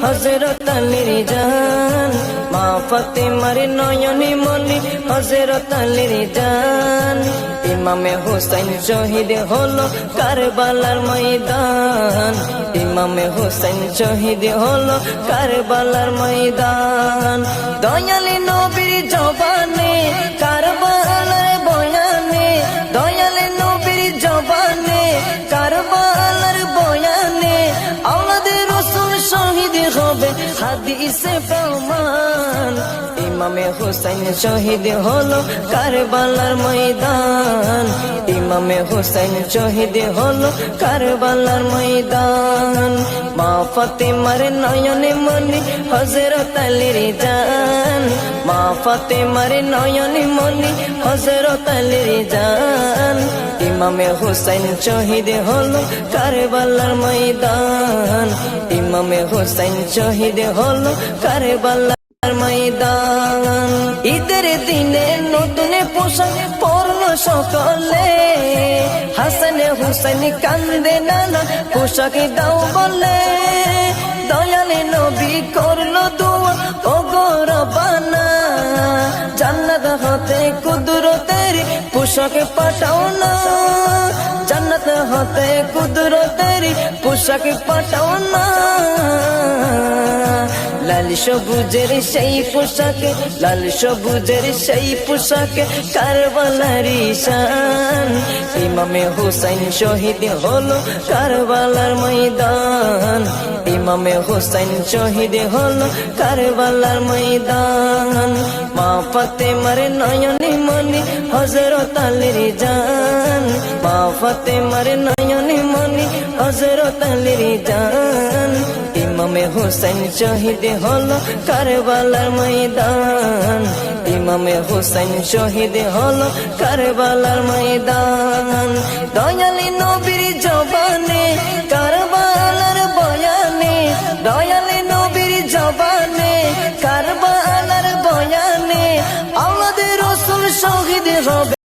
হযরত আলীর জান, মা ফাতেমার নয়নে মনি হযরত আলীর জান। ইমামে হুসাইন শহীদ হলো কারবালার ময়দান, ইমামে হুসাইন শহীদ হলো কারবালার ময়দান। দয়ালি নবীর জবানে কারবালার বয়ানে, দয়ালি নবীর জবানে কারবালার বয়ানে, আওলাদে রাসূল শহীদ হবে হাদিসে প্রমাণ। ইমামে হুসাইন শহীদ হলো কারবালার ময়দান, ইমামে হুসাইন শহীদ হলো কারবালার ময়দান। মা ফাতেমার নয়নে মনি হযরত আলীর জান, মা ফাতেমার নয়নে মনি হযরত আলীর জান। ইমামে হুসাইন শহীদ হলো কারবালার ময়দান, ইমামে হুসাইন শহীদ হলো কারবালার ময়দান। ঈদের দিনে নতুন পোশাক পরলো সকলে, হাসান হুসাইন কান্দে নানা পোশাক দাও বলে। দয়ালে নবী করলো দোয়া ও গো রব্বানা, জান্নাত হতে কুদরতের পোশাক পাঠাও না, জান্নাত হতে কুদরতের পোশাক পাঠাও না। লাল সবুজের সেই পোশাকে, লাল সবুজের সেই পোশাকে কারবালার শান। ইমামে হুসাইন শহীদ হলো কারবালার ময়দান, ইমামে হুসাইন শহীদ হলো কারবালার ময়দান। মা ফাতেমার নয়নে মনি হযরত আলীর জান, মা ফাতেমার নয়নে মনি হযরত আলীর জান। ইমামে হুসাইন শহীদ হলো কারবালার ময়দান, ইমামে হুসাইন শহীদ হলো কারবালার ময়দান। দয়ালি নবীর জবানে কারবালার বয়ানে, দয়ালি নবীর জবানে কারবালার বয়ানে, আওলাদে রাসূল শহীদ হবে